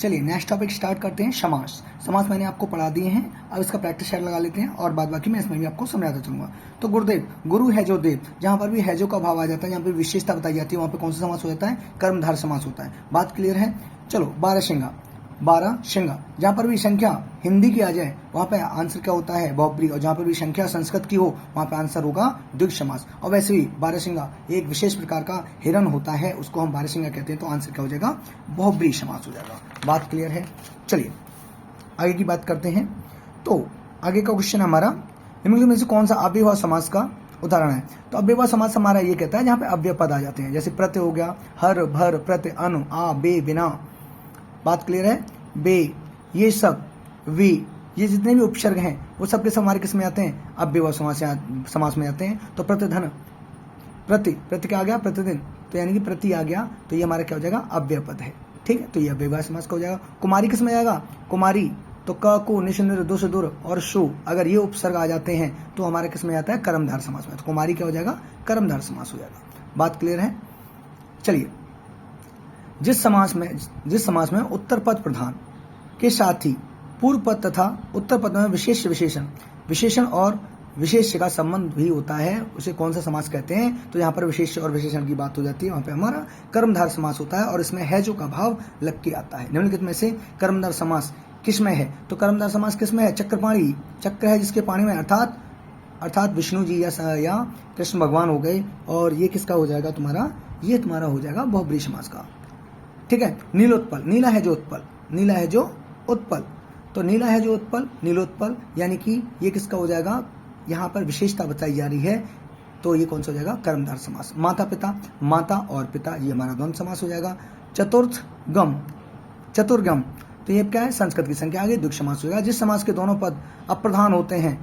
चलिए next topic start करते हैं, समास। समास मैंने आपको पढ़ा दिए हैं, अब इसका प्रैक्टिस सेट लगा लेते हैं और बाद बाकी मैं इसमें भी आपको समझाता चलूंगा। तो गुरुदेव, गुरु है जो देव, जहां पर भी है जो का भाव आ जाता है, जहां पर विशेषता बताई जाती है, वहां पर कौन सा समास हो जाता है? कर्मधार समास होता है। बात क्लियर है? चलो, बारहसिंगा, बारह शिंगा, जहां पर भी संख्या हिंदी की आ जाए वहां पर आंसर क्या होता है? बहुब्री। और जहां पर भी संख्या संस्कृत की हो वहां पर आंसर होगा द्विगु समास। और वैसे भी बारहसिंगा एक विशेष प्रकार का हिरण होता है, उसको हम बारहसिंगा कहते हैं, तो आंसर क्या हो जाएगा? बहुब्री समास हो जाएगा। बात क्लियर है? चलिए आगे की बात करते हैं। तो आगे का क्वेश्चन हमारा, निम्नलिखित में से कौन सा अव्ययभाव समास का उदाहरण है? तो अव्ययभाव समास हमारा ये कहता है जहां पे अव्यय पद आ जाते हैं, जैसे प्रत्यय हो गया, हर, भर, प्रत्यय, अनु, आ, बे, बिना। बात क्लियर है? बे, ये सब, वी, ये जितने भी उपसर्ग हैं वो सब के सब हमारे किस में आते हैं? अव्ययभाव समास में आते हैं। तो प्रतिधन, प्रति क्या आ गया? प्रतिदिन, तो यानी कि प्रति आ गया, तो ये हमारा क्या हो जाएगा? अव्यय पद है। ठीक है, तो ये अव्ययभाव समास का हो जाएगा। कुमारी किस में आएगा? कुमारी, तो क, को, निश, निर, दुश, दुर और शु, अगर ये उपसर्ग आ जाते हैं तो हमारे किस में आता है? कर्मधार समास में। तो कुमारी क्या हो जाएगा? कर्मधार समास हो जाएगा। बात क्लियर है? चलिए, जिस समास में उत्तर पद प्रधान के साथ ही पूर्व पद तथा उत्तर पद में विशेषण और विशेष्य का संबंध भी होता है, उसे कौन सा समास कहते हैं? तो यहाँ पर विशेष्य और विशेषण की बात हो जाती है, वहां पे हमारा कर्मधार समास होता है और इसमें है जो का भाव लग के आता है। निम्नलिखित में से कर्मधार समास किस में है? तो कर्मधार समास किस में है? चक्रपाणी, चक्र है जिसके पाणी में, अर्थात विष्णु जी या कृष्ण भगवान हो गए, और ये किसका हो जाएगा तुम्हारा? ये तुम्हारा हो जाएगा बहुब्री समास का। ठीक है। नीलोत्पल, नीला है जो उत्पल, नीला है जो उत्पल, तो नीला है जो उत्पल, नीलोत्पल, यानी कि ये किसका हो जाएगा? यहाँ पर विशेषता बताई जा रही है, तो ये कौन सा हो जाएगा? कर्मधार समास। माता पिता, माता और पिता, ये हमारा द्वंद्व समास हो जाएगा। चतुर्गम, तो ये क्या है? संस्कृत की संख्या, आगे द्विगु समास हो जाएगा। जिस समास के दोनों पद अप्रधान होते हैं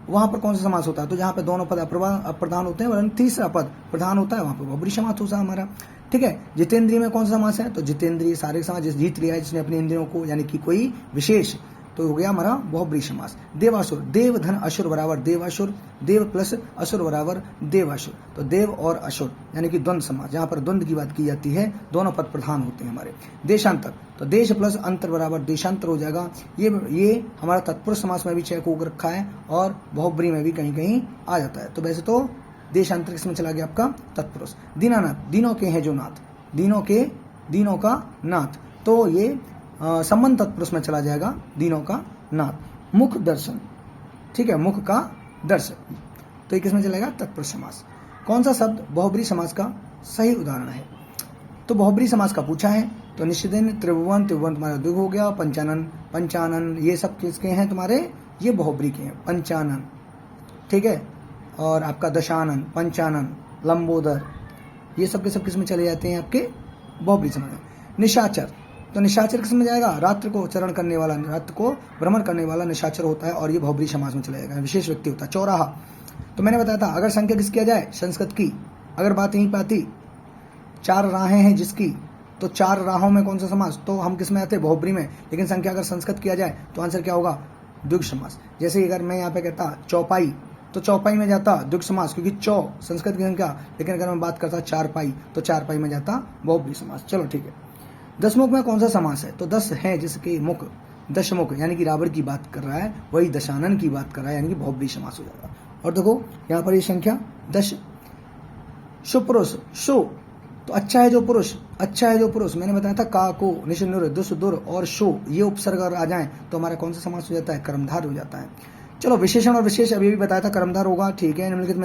वहां पर कौन सा समास होता है? तो जहां पर दोनों पद अप्रधान होते हैं वरन तीसरा पद प्रधान होता है, वहां पर बहुब्री समास होता है हमारा। ठीक है। जितेंद्रिय में कौन सा समास है? तो जितेंद्रिय सारे समास, जिस जीत लिया है, जिसने अपने इंद्रियों को, यानी कि कोई विशेष, तो हो गया हमारा बहुब्री समास। देवासुर, देव धन असुर बराबर देवासुर, देव प्लस असुर बराबर देवासुर, तो देव और असुर यानी कि द्वंद्व समास, जहां पर द्वंद्व की बात की जाती है, दोनों पद प्रधान होते हैं हमारे। देशांतर, तो देश प्लस अंतर बराबर देशांतर हो जाएगा। ये हमारा तत्पुरुष समास में भी चेक होकर रखा है और बहुब्री में भी कहीं कहीं आ जाता है। तो वैसे तो देशांतर किसमें चला गया? आपका तत्पुरुष। दीनानाथ, दिनों के हैं जो नाथ, दिनों का नाथ, तो ये संबंध तत्पुरुष में चला जाएगा, दिनों का नाथ। मुख दर्शन, ठीक है, मुख का दर्शन, तो ये किसमें चलेगा? तत्पुरुष समास। कौन सा शब्द बहुब्री समास का सही उदाहरण है? तो बहुब्री समास का पूछा है, तो निश्चिदिन, त्रिभुवन तुम्हारा द्विगु हो गया, पंचानन, ये सब किसके हैं तुम्हारे? ये बहुब्री के हैं, पंचानन। ठीक है। और आपका दशानन, पंचानन, लंबोदर, ये सब के सब किसमें चले जाते हैं? आपके बहुब्री समास। निशाचर, तो निशाचर किसमें जाएगा? रात्र को चरण करने वाला, रात्र को भ्रमण करने वाला निशाचर होता है और ये बहुब्री समास में चला जाएगा, विशेष व्यक्ति होता है। चौराहा, तो मैंने बताया था अगर संख्या किसकी आ जाए? संस्कृत की, अगर बात यहीं पे आती, चार राहें हैं जिसकी, तो चार राहों में कौन सा समास? तो हम किस में आते? बहुब्री में। लेकिन संख्या अगर संस्कृत किया जाए तो आंसर क्या होगा? द्विगु समास। जैसे अगर मैं यहाँ पे कहता चौपाई, तो चौपाई में जाता द्विगु समास, क्योंकि चौ संस्कृत की संख्या, लेकिन अगर मैं बात करता चारपाई, तो चारपाई में जाता बहुब्री समास। चलो ठीक है। दशमुख में कौन सा समास है? तो 10 है जिसके मुख, दशमुख यानी कि रावण की बात कर रहा है, वही दशानन की बात कर रहा है, यानी कि बहुब्री समास हो जाएगा। और देखो यहाँ पर ये संख्या 10। सुपुरुष, सु, तो अच्छा है जो पुरुष, अच्छा है जो पुरुष, मैंने बताया था का, को, निश, नुर, दुस, दुर और शो, ये उपसर्ग अगर आ जाए तो हमारा कौन सा समास हो जाता है? कर्मधार हो जाता है। चलो, विशेषण और विशेष अभी भी बताया था कर्मधार होगा। ठीक है। निम्नलिखित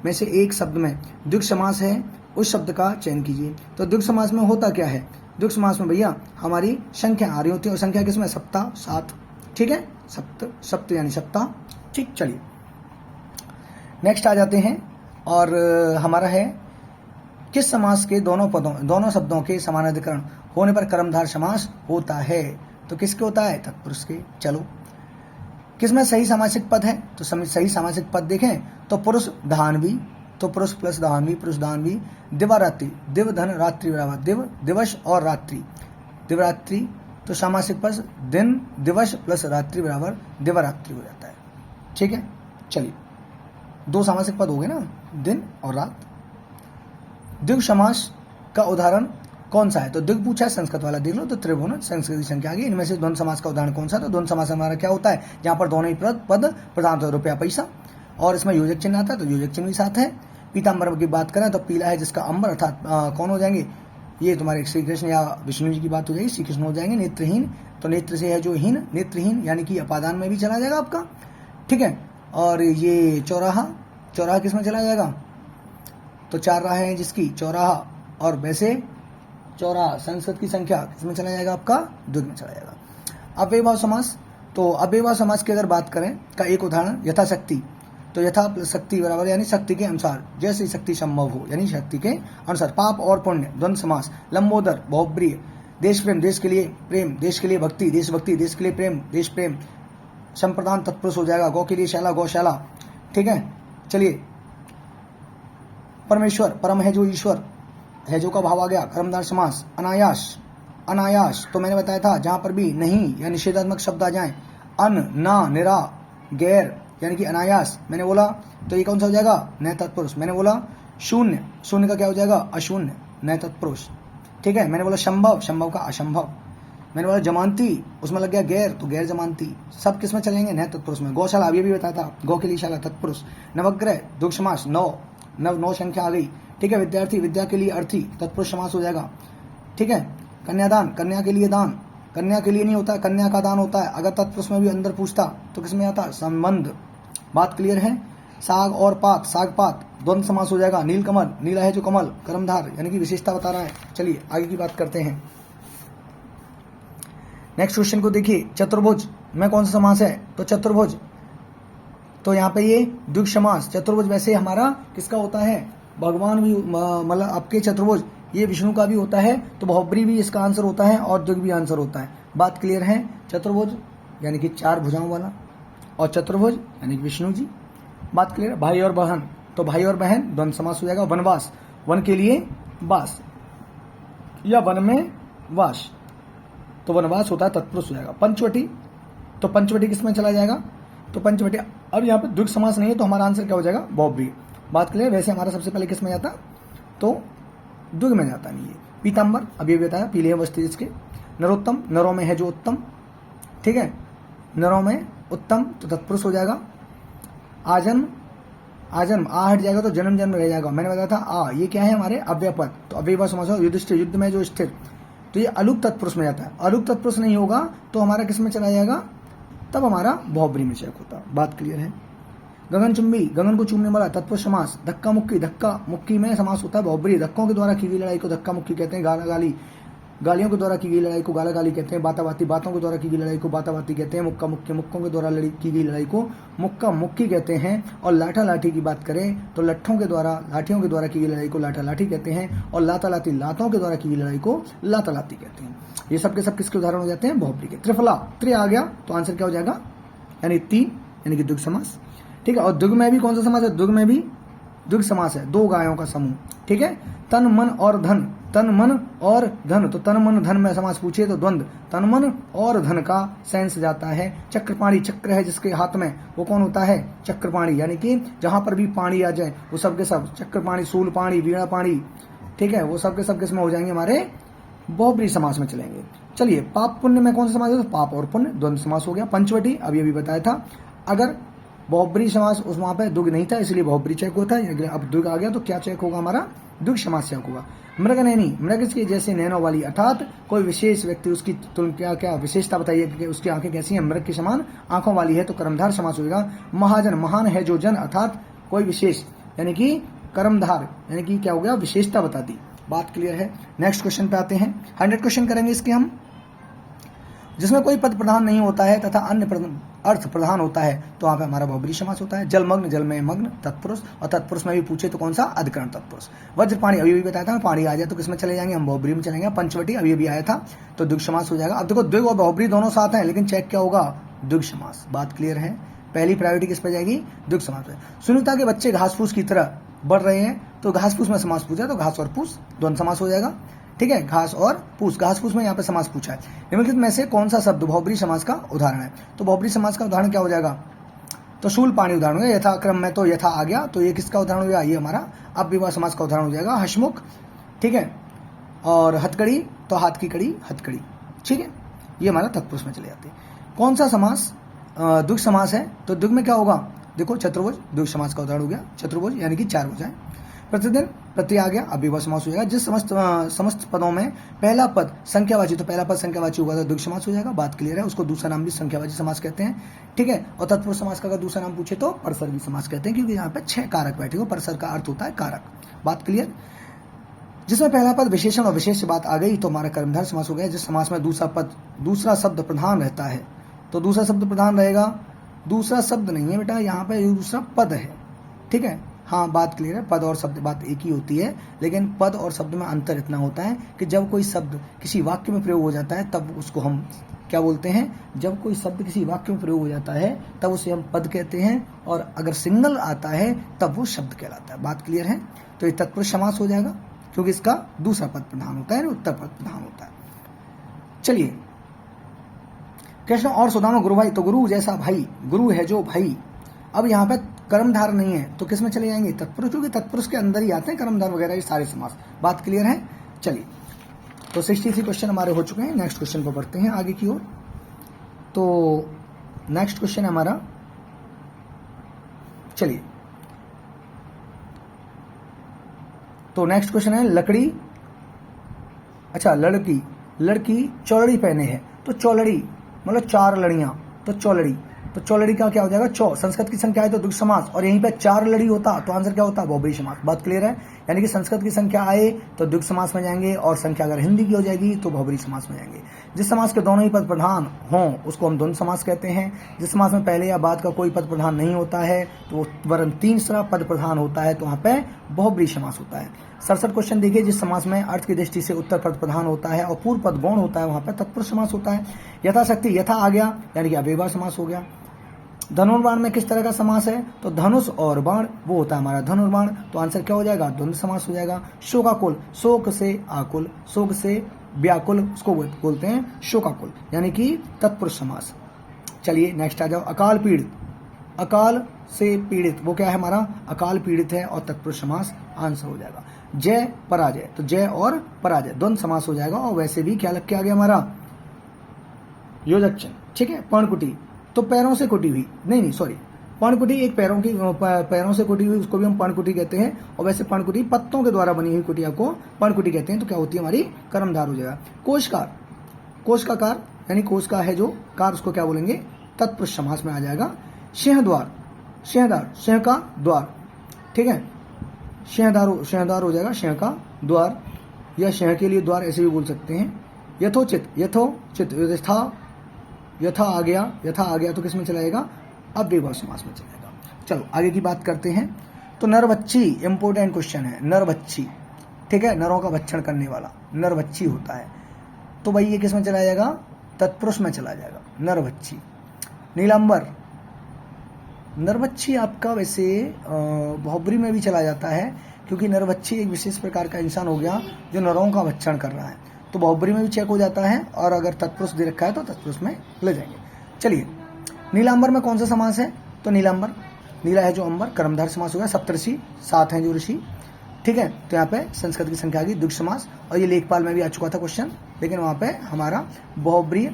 में से एक शब्द में द्विगु समास है, उस शब्द का चयन कीजिए। तो द्विगु समास में होता क्या है? द्विगु समास में भैया हमारी संख्या आ रही होती है, और संख्या किसमें? सप्ताह, 7। ठीक है, सप्त यानी सप्ताह। ठीक, चलिए नेक्स्ट आ जाते हैं, और हमारा है किस समास के दोनों शब्दों के समानाधिकरण होने पर कर्मधार समास होता है? तो किसके होता है? तत्पुरुष के। चलो, किसमें सही सामासिक पद है? तो सही सामासिक पद देखें तो पुरुष धान्वी, तो पुरुष प्लस धान्वी, पुरुष धान्वी। दिवारात्रि, दिव धन रात्रि बराबर दिव, दिवस और रात्रि, दिवरात्रि, तो सामासिक पद दिन, दिवस प्लस रात्रि बराबर दिवरात्रि हो जाता है। ठीक है। चलिए, दो सामासिक पद हो गए ना, दिन और रात। द्विगु समास का उदाहरण कौन सा है? तो द्विग पूछा है, संस्कृत वाला देख लो। तो त्रिभुवन संस्कृत की संख्या आ गई। इनमें से द्वंद्व समास का उदाहरण कौन सा? तो द्वंद्व समास हमारा क्या होता है? जहां पर दोनों ही पद प्रधान होते हैं, रुपया पैसा, और इसमें योजक चिन्ह आता है, तो योजक चिन्ह भी साथ है। पीताम्बर की बात करें तो पीला है जिसका अंबर, अर्थात कौन हो जाएंगे? ये तुम्हारे श्री कृष्ण या विष्णु जी की बात हो जाएगी, श्री कृष्ण हो जाएंगे। नेत्रहीन, तो नेत्र से है जो हीन, नेत्रहीन यानी कि अपादान में भी चला जाएगा आपका, ठीक है। और ये चौराहा, चौराहा किस में चला जाएगा? तो 4 राहें हैं जिसकी, चौराहा। और वैसे चौराहा संस्कृत की संख्या किसमें चला जाएगा आपका? द्विग में चला जाएगा। अव्ययभाव समास, तो अव्ययभाव समास की अगर बात करें का एक उदाहरण यथाशक्ति, तो यथा प्लस शक्ति बराबर यानी शक्ति के अनुसार, जैसे शक्ति संभव हो यानी शक्ति के अनुसार। पाप और पुण्य द्वंद्व समास। लंबोदर बहुब्रीय। देश प्रेम, देश के लिए प्रेम, देश के लिए भक्ति, देशभक्ति, देश के लिए प्रेम, देश प्रेम। संप्रदान तत्पुरुष हो जाएगा, गौ के लिए शाला, गौशाला, ठीक है। चलिए, परमेश्वर, परम है जो ईश्वर, है जो का भाव आ गया, कर्मधार समास। अनायास, अनायास तो मैंने बताया था जहां पर भी नहीं या निषेधात्मक शब्द आ जाए, अन, ना, निरा, गैर यानी कि अनायास मैंने बोला, तो ये कौन सा हो जाएगा? नए तत्पुरुष। मैंने बोला शून्य, शून्य का क्या हो जाएगा? अशून्य, नए तत्पुरुष, ठीक है। मैंने बोला संभव, संभव का असंभव। मैंने बोला जमानती, उसमें लग गया गैर, तो गैर जमानती। सब किस में चलेंगे? नए तत्पुरुष में। गौशाला अभी भी बताया था, गौ के लिए शाला तत्पुरुष। नवग्रह द्विग समास, 9, 9 संख्या आ गई, ठीक है। विद्यार्थी, विद्या के लिए अर्थी, तत्पुरुष समास हो जाएगा, ठीक है। कन्यादान, कन्या के लिए दान, कन्या के लिए नहीं होता है, कन्या का दान होता है। अगर तत्पुरुष में भी अंदर पूछता तो किसमें आता? संबंध। बात क्लियर है। साग और पात, साग पात द्वंद्व समास हो जाएगा। नीलकमल, नीला है जो कमल, कर्मधार यानी कि विशेषता बता रहा है। चलिए आगे की बात करते हैं। नेक्स्ट क्वेश्चन को देखिए, चतुर्भुज में कौन सा समास है? तो चतुर्भुज, तो यहाँ पे ये द्विग समास। चतुर्भुज वैसे हमारा किसका होता है? भगवान भी, मतलब आपके चतुर्भुज ये विष्णु का भी होता है, तो बहुब्री भी इसका आंसर होता है और द्विग भी आंसर होता है। बात क्लियर है। चतुर्भुज यानी कि 4 भुजाओं वाला, और चतुर्भुज यानी कि विष्णु जी। बात क्लियर। भाई और बहन, तो भाई और बहन द्वंद्व समास हो जाएगा। वनवास, वन के लिए वास या वन में वास, तो वनवास होता है तत्पुरुष हो जाएगा। पंचवटी, तो पंचवटी किसमें चला जाएगा? तो पंचवटी, अब यहाँ पे द्विग समास नहीं है तो हमारा आंसर क्या हो जाएगा? बहुब्री। बात क्लियर। वैसे हमारा सबसे पहले किसमें जाता? तो द्विग में जाता नहीं है। पीताम्बर अभी बताया, पीले वस्त्र जिसके। नरोत्तम, नरों में है जो उत्तम, ठीक है। नरों में उत्तम तो तत्पुरुष हो जाएगा। आजन्म, आजन्म आ हट जाएगा तो जन्म जन्म रह जाएगा। मैंने बताया था आ, ये क्या है हमारे? अव्ययपद, तो अव्ययपद समास हो। युधिष्ठिर, युद्ध में जो स्थिर, तो ये अलुक तत्पुरुष में जाता है। अलुक तत्पुरुष नहीं होगा तो हमारा किस में चला जाएगा? तब हमारा बहुब्री में चेक होता। बात क्लियर है। गगनचुंबी, गगन को चूमने वाला, तत्पुरुष समास। धक्का मुक्की, धक्का मुक्की में समास होता है बहुब्री। धक्कों के द्वारा की गई लड़ाई को धक्का मुक्की कहते हैं। गाला गाली, गालियों के द्वारा की गई लड़ाई को गाला गाली कहते हैं। बाताबाती, बातों के द्वारा की गई लड़ाई को बाताबाती कहते हैं। मुक्का मुक्की, मुक्कों के द्वारा की गई लड़ाई को मुक्का मुक्की कहते हैं। और लाठा लाठी की बात करें तो लट्ठों के द्वारा, लाठियों के द्वारा की गई लड़ाई को लाठा लाठी कहते हैं। और लाता लाती, लातों के द्वारा की गई लड़ाई को लाता लाती कहते हैं। ये सब के सब किसके उदाहरण हो जाते हैं? बहुब्री के। त्रिफला, त्रि आ गया तो आंसर क्या हो जाएगा? यानी 3 यानी कि द्विग समास, ठीक है। और द्विग में भी कौन सा समास है? द्विग में भी द्विग समास है, 2 गायों का समूह, ठीक है। तन मन और धन, तन मन और धन, तो तन मन धन में समास पूछे तो द्वंद्व, तन मन और धन का सेंस जाता है। चक्रपाणी, चक्र है जिसके हाथ में, वो कौन होता है? चक्रपाणी, यानी कि जहां पर भी पानी आ जाए वो सब के सब, चक्रपाणी, सूल पाणी, वीणा पाणी, ठीक है, वो सब के सब किसमें हो जाएंगे? हमारे बहुब्री समास में चलेंगे। चलिए, पाप पुण्य में कौन सा समास है? तो पाप और पुण्य द्वंद्व समास हो गया। पंचवटी अभी बताया था। अगर बहुब्री समास उस वहां पे द्विग नहीं था इसलिए बहुब्री चेक होता है। अब द्विग आ गया तो क्या चेक होगा? हमारा द्विग समास चेक होगा। मृग नैनी, मृग के जैसे नैनों वाली, अर्थात कोई विशेष व्यक्ति, उसकी तुम क्या क्या विशेषता बताइए कि उसकी आंखें कैसी हैं? मृग के समान आंखों वाली है, तो कर्मधार समास होगा। महाजन, महान है जो जन, अर्थात कोई विशेष यानी कि कर्मधार यानी कि क्या हो गया? विशेषता बता दी। बात क्लियर है। नेक्स्ट क्वेश्चन पे आते हैं। 100 क्वेश्चन करेंगे इसके हम। जिसमें कोई पद प्रधान नहीं होता है तथा अन्य अर्थ प्रधान होता है तो वहां पे हमारा बहुब्री समास होता है। जलमग्न, जल में मग्न तत्पुरुष, और तत्पुरुष में भी पूछे तो कौन सा? अधिकरण तत्पुरुष। वज्र पाणी अभी बताया था, पानी आ जाए तो किसमें चले जाएंगे? हम बहुब्री में चलेंगे। पंचवटी अभी आया था तो द्विग समास हो जाएगा। अब देखो द्विग और बहुब्री दोनों साथ हैं लेकिन चेक क्या होगा? द्विग समास। बात क्लियर है। पहली प्रायोरिटी किस पे जाएगी? द्विग समास पे। सुनीता के बच्चे घास फूस की तरह बढ़ रहे हैं तो घास फूस में समास पूछा तो घास और फूस द्वंद्व समास हो जाएगा, ठीक है। घास और फूस, घास फूस में यहाँ पे समास पूछा है। निम्नलिखित में से कौन सा शब्द बहुब्री समास का उदाहरण है? तो बहुब्री समास का उदाहरण क्या हो जाएगा? तो शूल पाणी उदाहरण हो गया। यथा क्रम में तो यथा आ गया तो ये किसका उदाहरण हो गया? ये हमारा अव्ययभाव समास का उदाहरण हो जाएगा। हसमुख, ठीक है। और हथकड़ी तो हाथ की कड़ी हथकड़ी, ठीक है। ये हमारा तत्पुरुष में चले जाते हैं। कौन सा समास द्विगु समास है, तो द्विगु में क्या होगा, देखो चतुर्भुज द्विगु समास का उदाहरण हो गया, चतुर्भुज यानी कि 4 भुजाएं। प्रतिदिन प्रत्यय आ गया, अव्ययभाव समास हो जाएगा। जिस समस्त पदों में पहला पद संख्यावाची, तो पहला पद संख्यावाची होगा तो द्विगु समास हो जाएगा, बात क्लियर है। उसको दूसरा नाम भी संख्यावाची समास कहते हैं, ठीक है। और तत्पुरुष समास का अगर दूसरा नाम पूछे तो परसर्गी समास कहते हैं, क्योंकि यहाँ पे 6 कारक बैठे हो, परसर का अर्थ होता है कारक, बात क्लियर। जिसमें पहला पद विशेषण और विशेष बात आ गई तो हमारा कर्मधारय समास हो गया। जिस समास में दूसरा शब्द प्रधान रहता है, तो दूसरा शब्द प्रधान रहेगा, दूसरा शब्द नहीं है बेटा, यहाँ पे दूसरा पद है, ठीक है। हाँ, बात क्लियर है, पद और शब्द बात एक ही होती है, लेकिन पद और शब्द में अंतर इतना होता है कि जब कोई शब्द किसी वाक्य में प्रयोग हो जाता है तब उसको हम क्या बोलते हैं, जब कोई शब्द किसी वाक्य में प्रयोग हो जाता है तब उसे हम पद कहते हैं, और अगर सिंगल आता है तब वो शब्द कहलाता है, बात क्लियर है। तो ये तत्पुरुष समास हो जाएगा, क्योंकि इसका दूसरा पद प्रधान होता है, उत्तर पद प्रधान होता है। चलिए, कृष्ण और सुदामा गुरु भाई, तो गुरु जैसा भाई, गुरु है जो भाई। अब यहाँ पे कर्मधार नहीं है तो किस में चले जाएंगे, तत्पुरुष, क्योंकि तत्पुरुष के अंदर ही आते हैं कर्मधार वगैरह ये सारे समास, बात क्लियर है। चलिए, तो 63 क्वेश्चन हमारे हो चुके हैं। नेक्स्ट क्वेश्चन पर बढ़ते हैं आगे की ओर। तो नेक्स्ट क्वेश्चन हमारा, चलिए, तो नेक्स्ट क्वेश्चन है लकड़ी, अच्छा लड़की चौलड़ी पहने है, तो चौलड़ी मतलब 4 लड़ियां, तो चौलड़ी का क्या हो जाएगा, संस्कृत की संख्या है तो द्विगु समास, और यहीं पे 4 लड़ी होता तो आंसर क्या होता, बहुब्रीहि समास, बात क्लियर है। यानी कि संस्कृत की संख्या आए तो द्विगु समास में जाएंगे, और संख्या अगर हिंदी की हो जाएगी तो बहुब्रीहि समास में जाएंगे। जिस समास के दोनों ही पद प्रधान हों उसको हम द्वंद्व समास कहते हैं। जिस समास में पहले या बाद का कोई पद प्रधान नहीं होता है तो वरन तीसरा पद प्रधान होता है, तो वहां पे बहुब्रीहि समास होता है। 67 क्वेश्चन देखिए, जिस समास में अर्थ की दृष्टि से उत्तर पद प्रधान होता है और पूर्व पद गौण होता है वहां पर तत्पुरुष समास होता है। यथाशक्ति, यथा आ गया यानी कि अव्ययभाव समास हो गया। धनुर्बाण में किस तरह का समास है, तो धनुष और बाण वो होता है हमारा धनुर्बाण, तो आंसर क्या हो जाएगा, द्वंद्व समास हो जाएगा। शोकाकुल, शोक से आकुल, शोक से व्याकुल, उसको बोलते हैं शोकाकुल, यानी कि तत्पुरुष समास। चलिए नेक्स्ट आ जाओ, अकाल पीड़ित, अकाल से पीड़ित वो क्या है हमारा, अकाल पीड़ित है, और तत्पुरुष समास आंसर हो जाएगा। जय पराजय, तो जय और पराजय द्वंद्व समास हो जाएगा, और वैसे भी क्या लग के आ गया हमारा योजक चिन्ह, ठीक है। पर्णकुटी, तो पैरों से कुटी हुई, नहीं सॉरी, पर्णकुटी एक पैरों से कुटी हुई, उसको भी हम पर्णकुटी कहते हैं, और वैसे पर्णकुटी पत्तों के द्वारा बनी हुई कुटिया को पर्णकुटी कहते हैं, तो क्या होती है हमारी कर्मधार हो जाएगा। कोशकार, कोश का कार यानी कोश का है जो कार, उसको क्या बोलेंगे, तत्पुरुष समास में आ जाएगा। सिंहद्वार, सिंह का द्वार, ठीक है, सिंहद्वार हो जाएगा, सिंह का द्वार, या सिंह के लिए द्वार ऐसे भी बोल सकते हैं। यथोचित, यथा आ गया तो किस में चलाएगा, अव्ययभाव समास में चलेगा। चलो आगे की बात करते हैं। तो नरबच्ची इंपोर्टेंट क्वेश्चन है, नरबच्ची, ठीक है, नरों का भक्षण करने वाला नरबच्ची होता है, तो भाई ये किस में चला जाएगा, तत्पुरुष में चला जाएगा, नरबच्ची। नीलांबर, नरबच्ची आपका वैसे बहुब्री में भी चला जाता है, क्योंकि नरबच्ची एक विशेष प्रकार का इंसान हो गया जो नरों का भक्षण कर रहा है, तो बहुब्री में भी चेक हो जाता है, और अगर तत्पुरुष दे रखा है तो तत्पुरुष में ले जाएंगे। चलिए, नीलांबर में कौन सा समास है, तो नीलांबर, नीला है जो अंबर, कर्मधार समास होगा। सप्तऋषि 7 हैं जो ऋषि, ठीक है, तो यहाँ पे संस्कृत की संख्या आ गई द्विगु समास, और ये लेखपाल में भी आ चुका था क्वेश्चन, लेकिन वहाँ पे हमारा बहुब्री,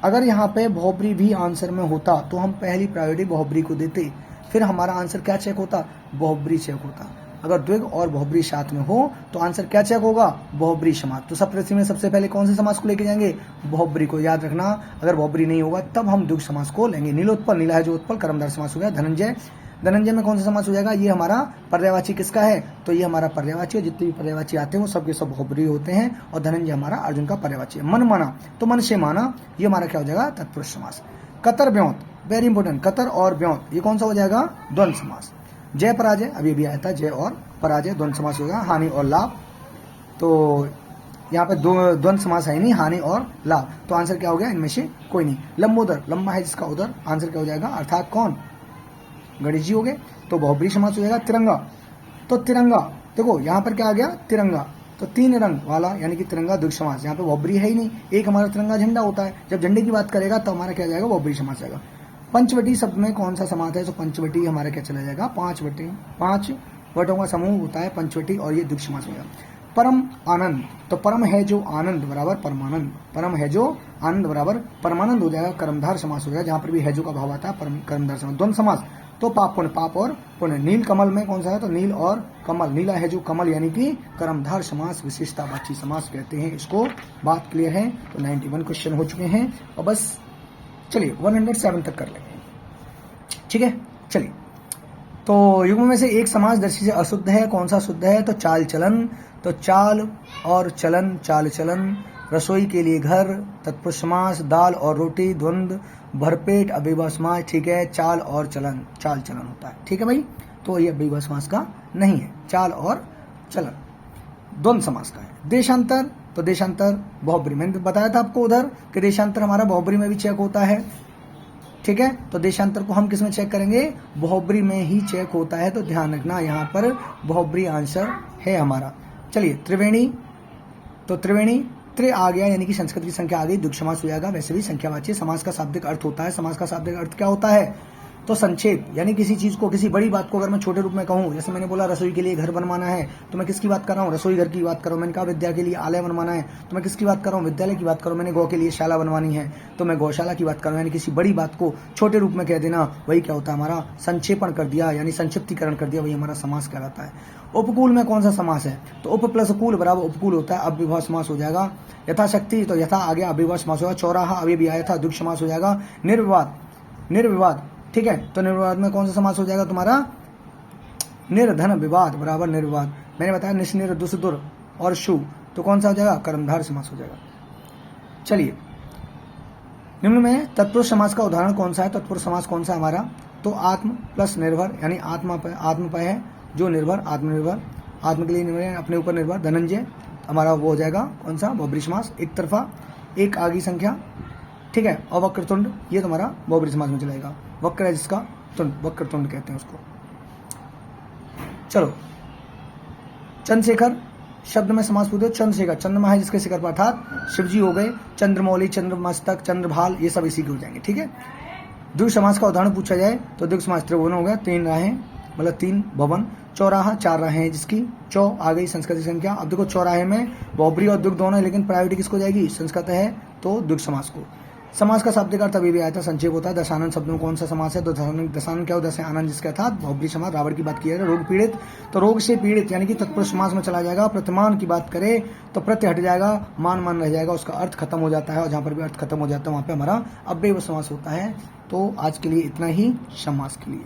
अगर यहाँ पे बहुब्री भी आंसर में होता तो हम पहली प्रायोरिटी बहुब्री को देते, फिर हमारा आंसर क्या चेक होता, बहुब्री चेक होता। अगर द्विग और बहुब्री साथ में हो तो आंसर क्या चेक होगा, बहुब्री समास। तो सप्तऋषि में सबसे पहले कौन से समास को लेके जाएंगे, बहुब्री को, याद रखना। अगर बहुब्री नहीं होगा तब हम द्विग समास को लेंगे। नीलोत्पल, नीला है जो उत्पल, कर्मधार समास हो गया। धनंजय, धनंजय में कौन सा समास हो जाएगा, ये हमारा पर्यायवाची किसका है, तो ये हमारा पर्यायवाची है, जितने भी पर्यायवाची आते हैं वो सबके सब बहुब्री होते हैं, और धनंजय हमारा अर्जुन का पर्यायवाची है। मन माना, तो मन से माना, ये हमारा क्या हो जाएगा, तत्पुरुष समास। कतर ब्योंत, वेरी इंपॉर्टेंट, कतर और ब्योंत ये कौन सा हो जाएगा, द्वंद्व समास। जय पराजय अभी भी आया था, जय और पराजय द्वंद्व समास होगा। हानि और लाभ, तो यहाँ पे द्वंद्व समास है नहीं, हानि और लाभ, तो आंसर क्या हो गया, इनमें से कोई नहीं। लंबोदर, लंबा है जिसका उदर, आंसर क्या हो जाएगा, अर्थात कौन, गणेश जी हो गए, तो बहुब्री समास हो जाएगा। तिरंगा, तो तिरंगा देखो यहाँ पर क्या आ गया, तिरंगा, तो 3 रंग वाला यानी कि तिरंगा द्विगु समास, यहाँ पे बहुब्री है ही नहीं, एक हमारा तिरंगा झंडा होता है, जब झंडे की बात करेगा तो हमारा क्या जाएगा, बहुब्री समास आएगा। पंचवटी शब्द में कौन सा समास है, तो पंचवटी हमारा क्या चला जाएगा, 5 वटों का समूह होता है पंचवटी, और ये द्विगु समास हो गया। परम आनंद, तो परम है जो आनंद बराबर परमानंद, परम है जो आनंद बराबर परमानंद हो जाएगा, कर्मधार समास हो जाएगा, जहां पर भी है जो का भाव आता है कर्मधार समास। द्वंद्व समास तो पाप पुण्य, पाप और पुण्य। नील कमल में कौन सा है, तो नील और कमल, नीला है जो कमल यानी कि कर्मधार समास विशेषतावाची समास कहते हैं, इसको बात क्लियर है। तो 91 क्वेश्चन हो चुके हैं और बस चलिए 107 तक कर लेंगे, ठीक है। चलिए, तो युग्म में से एक समास दृष्टि से अशुद्ध है, कौन सा शुद्ध है, तो चाल चलन, तो चाल और चलन, चाल चलन, रसोई के लिए घर, तत्पुरुष समास, दाल और रोटी, द्वंद्व, भरपेट, अव्ययभाव समास, ठीक है, चाल और चलन, चाल चलन होता है, ठीक है भाई। तो ये अव्ययभाव समास का नहीं है, चाल और चलन द्वंद्व समास का है। देशांतर, तो देशांतर बहुब्री, मैंने बताया था आपको उधर कि देशांतर हमारा बहुब्री में भी चेक होता है, ठीक है। तो देशांतर को हम किस में चेक करेंगे, बहुब्री में ही चेक होता है, तो ध्यान रखना यहाँ पर बहुब्री आंसर है हमारा। चलिए, त्रिवेणी, तो त्रिवेणी त्रि आ गया यानी कि संस्कृत की संख्या आ गई, द्विगु समास हो जाएगा। वैसे भी संख्यावाची समास का शाब्दिक अर्थ होता है, समास का शाब्दिक अर्थ क्या होता है, तो संक्षेप, यानी किसी चीज को, किसी बड़ी बात को अगर मैं छोटे रूप में कहूँ, जैसे मैंने बोला रसोई के लिए घर बनवाना है, तो मैं किसकी बात कर रहा हूँ, रसोई घर की बात कर रहा हूँ। मैंने कहा विद्या के लिए आलय बनवाना है, तो मैं किसकी बात कर रहा हूँ, विद्यालय की बात कर रहा हूँ। मैंने गौ के लिए शाला बनवानी है, तो मैं गौशाला की बात कर रहा हूँ। यानी किसी बड़ी बात को छोटे रूप में कह देना, वही क्या होता है हमारा संक्षेपण कर दिया, यानी संक्षिप्तीकरण कर दिया, वही हमारा समास कहलाता है। उपकूल में कौन सा समास है, तो उप प्लस कूल बराबर उपकूल होता है, अव्ययभाव समास हो जाएगा। यथाशक्ति, तो यथा आ गया अव्ययभाव समास होगा। चौराहा अभी भी आया था, द्विगु समास हो जाएगा। निर्विवाद, निर्विवाद, ठीक है, तो निर्विवाद में कौन सा समास हो जाएगा तुम्हारा, निर्धन विवाद बराबर निर्विवाद। मैंने बताया निष्निर दुष्दुर और शु, तो कौन सा हो जाएगा, कर्मधार समास हो जाएगा। चलिए, निम्न में तत्पुरुष समास का उदाहरण कौन सा है, तत्पुरुष समास कौन सा है हमारा, तो आत्म प्लस निर्भर, यानी आत्मपय है जो निर्भर, आत्मनिर्भर, आत्म के लिए निर्भर, अपने ऊपर निर्भर। धनंजय हमारा वो हो जाएगा कौन सा, बहुब्री समास, एक तरफा, एक आगी संख्या, ठीक है। और वक्रतुंड, ये तुम्हारा बहुब्री समास में चलेगा। वक्र है जिसका तुंड, वक्रतुंड कहते हैं उसको। चलो, चंद्रशेखर शब्द में समास पूछो, चंद्रशेखर, चंद्रमा है जिसके शिखर पर, अर्थात शिवजी हो गए। चंद्रमौली, चंद्रमस्तक, चंद्रभाल, ये सब इसी के हो जाएंगे, ठीक है। द्विगु समास का उदाहरण पूछा जाए तो द्विगु समास त्रिभुवन हो गया, 3 राहें मतलब 3 भवन। चौराहा 4 राहें हैं जिसकी, चौ आ गई संस्कृत की संख्या। अब देखो चौराहे में बहुब्री और द्विगु दोनों है, लेकिन प्रायोरिटी किसको जाएगी, संस्कृत है तो द्विगु समास को। समास का शाब्दिक अर्थ अभी भी आया था, संक्षेप होता है। दशानन शब्द में कौन सा समास है, तो दशानन क्या हो, दस आनंद जिसके अर्थात बहुब्री समास। रावण की बात की जाए, रोग पीड़ित, तो रोग से पीड़ित यानी कि तत्पुरुष समास में चला जाएगा। प्रतिमान की बात करें तो प्रत्यय हट जाएगा, मान रह जाएगा, उसका अर्थ खत्म हो जाता है, और जहां पर भी अर्थ खत्म हो जाता है वहां पे हमारा अव्ययभाव समास होता है। तो आज के लिए इतना ही, समास के लिए।